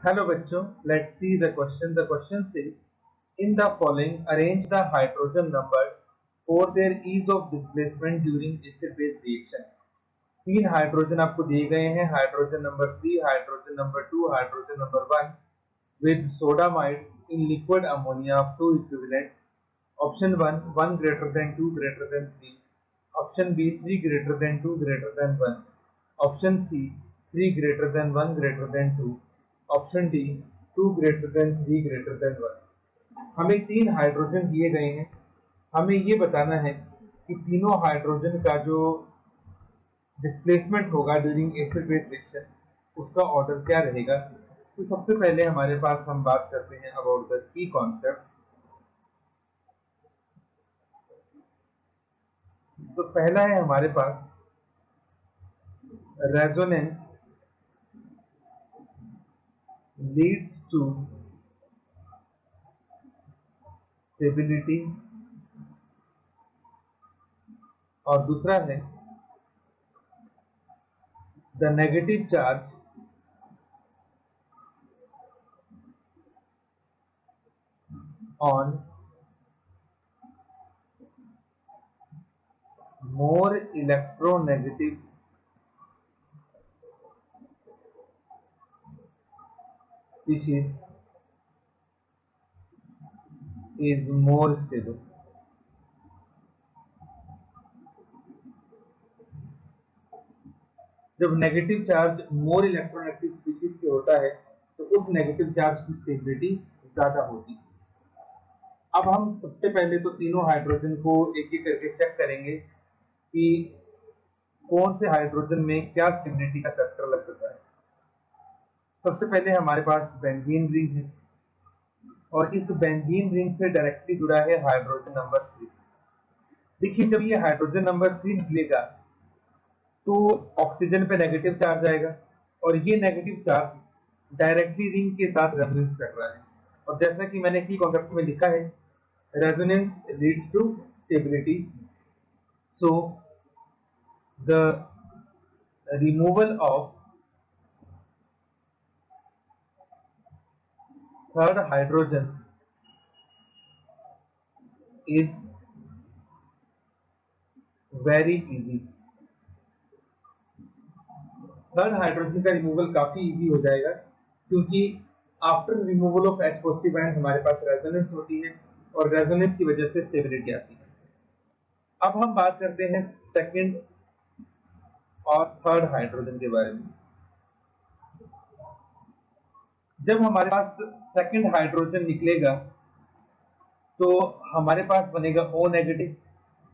Hello बच्चों, let's see the question. The question says, in the following, arrange the hydrogen numbers for their ease of displacement during acid-base reaction. तीन hydrogen आपको दिए गए हैं, hydrogen number 3, hydrogen number 2, hydrogen number 1 with sodamide in liquid ammonia of two equivalent. Option 1, 1 greater than 2 greater than 3. Option B, 3 greater than 2 greater than 1. Option C, 3 greater than 1 greater than 2. Option D, 2 greater than 3 greater than 1. हमें तीन hydrogen दिए गए हैं, हमें ये बताना है कि तीनों हाइड्रोजन का जो डिस्प्लेसमेंट होगा ड्यूरिंग एसिड बेस रिएक्शन उसका ऑर्डर क्या रहेगा। तो सबसे पहले हमारे पास हम बात करते हैं अबाउट द की कॉन्सेप्ट। तो पहला है हमारे पास रेजोनेंस लीड्स टू स्टेबिलिटी और दूसरा है the negative charge on more electronegative species is more stable. जब negative charge more electronegative species पे होता है तो उस नेगेटिव चार्ज की स्टेबिलिटी ज्यादा होती है। अब हम सबसे पहले तो तीनों हाइड्रोजन को एक एक करके चेक करेंगे कि कौन से हाइड्रोजन में क्या स्टेबिलिटी का फैक्टर लग सकता है। सबसे पहले हमारे पास बेंजीन रिंग है और इस बेंजीन रिंग से डायरेक्टली जुड़ा है हाइड्रोजन नंबर 3। देखिए, जब ये हाइड्रोजन नंबर 3 निकलेगा तो ऑक्सीजन पे नेगेटिव चार्ज आएगा और ये नेगेटिव चार्ज डायरेक्टली रिंग के साथ रेजोनेंस कर रहा है। और जैसा कि मैंने की कॉन्सेप्ट में लिखा है, resonance leads to stability. So the removal of third hydrogen is very easy. Third hydrogen का रिमूवल काफी इजी हो जाएगा क्योंकि after removal of H positive ion हमारे पास रेजोनेंस होती है और रेजोनेंस की वजह से स्टेबिलिटी आती है। अब हम बात करते हैं सेकंड और थर्ड हाइड्रोजन के बारे में। जब हमारे पास सेकंड हाइड्रोजन निकलेगा तो हमारे पास बनेगा O नेगेटिव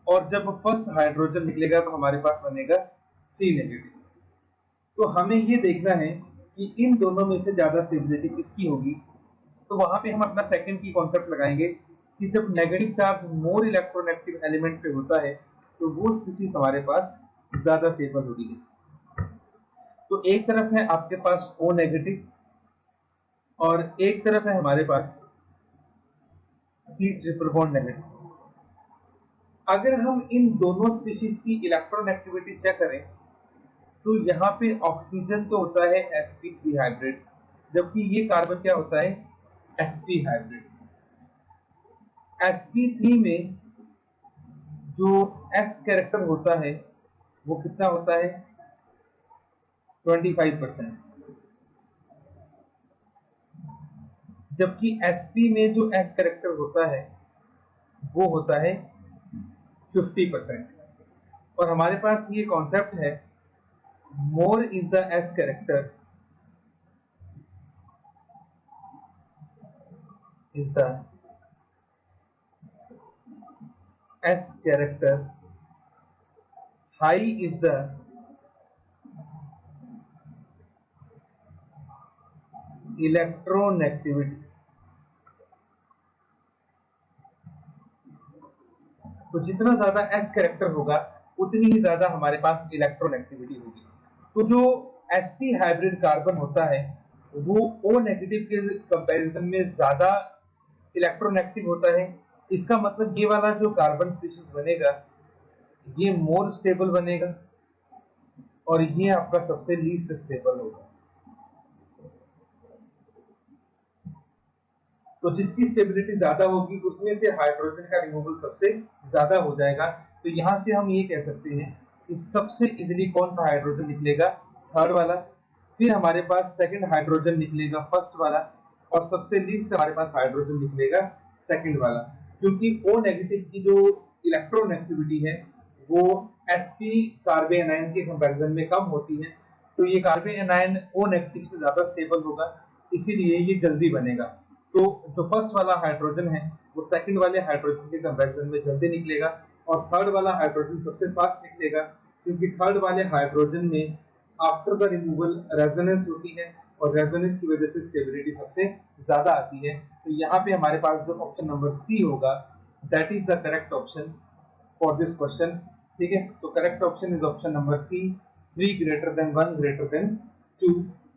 और जब फर्स्ट हाइड्रोजन निकलेगा तो हमारे पास बनेगा C नेगेटिव। तो हमें ये देखना है कि इन दोनों में से ज्यादा स्टेबिलिटी किसकी होगी। तो वहां पे हम अपना सेकंड की कॉन्सेप्ट लगाएंगे कि जब negative charge more electronegative element पे होता है तो वो स्पीशीज हमारे पास ज्यादा स्टेबल होती है। तो एक तरफ है आपके पास O नेगेटिव और एक तरफ है हमारे पास C ट्रिपल बॉन्ड नेगेटिव। अगर हम इन दोनों स्पीशीज की इलेक्ट्रोनेगेटिविटी चेक करें तो यहाँ पे ऑक्सीजन तो होता है sp3 हाइब्रिड, जबकि ये कार्बन क्या होता है sp हाइब्रिड। sp3 में जो s कैरेक्टर होता है वो कितना होता है 25%, जबकि sp में जो s कैरेक्टर होता है वो होता है 50%। और हमारे पास ये कॉन्सेप्ट है more is the s character is the S character, high is the electronegativity। तो जितना ज्यादा S कैरेक्टर होगा उतनी ही ज्यादा हमारे पास इलेक्ट्रोनेगेटिविटी होगी। तो जो sp हाइब्रिड कार्बन होता है वो O नेगेटिव के कंपैरिजन में ज्यादा इलेक्ट्रोनेगेटिव होता है। इसका मतलब ये वाला जो कार्बन स्पीशीज बनेगा ये मोर स्टेबल बनेगा और ये आपका सबसे लीस्ट स्टेबल होगा। तो जिसकी स्टेबिलिटी ज्यादा होगी उसमें से हाइड्रोजन का रिमूवल सबसे ज्यादा हो जाएगा। तो यहाँ से हम ये कह सकते हैं कि सबसे इजीली कौन सा हाइड्रोजन निकलेगा, थर्ड वाला। फिर हमारे पास सेकंड हाइड्रोजन निकलेगा फर्स्ट वाला, और सबसे लीस्ट हमारे पास हाइड्रोजन निकलेगा सेकंड वाला। क्योंकि ओ नेगेटिव की जो इलेक्ट्रोनेगेटिविटी है वो sp कार्बन एनायन के कंपैरिजन में कम होती है, तो ये कार्बन एनायन ओ नेगेटिव से ज्यादा स्टेबल होगा, इसीलिए ये जल्दी बनेगा। तो जो फर्स्ट वाला हाइड्रोजन है वो सेकंड वाले हाइड्रोजन के कंपैरिजन में जल्दी निकलेगा, और थर्ड वाला हाइड्रोजन सबसे फास्ट निकलेगा, क्योंकि थर्ड वाले हाइड्रोजन में आफ्टर द रिमूवल रेजोनेंस होती है, और रेजोनेंस की वजह से स्टेबिलिटी सबसे ज्यादा आती है। तो यहाँ पे हमारे पास जो ऑप्शन नंबर सी होगा that is the correct option for this question. ठीक है, तो correct option is option number C, 3 greater than 1 greater than 2।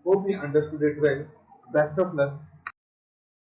Hope you understood it well. Best of luck.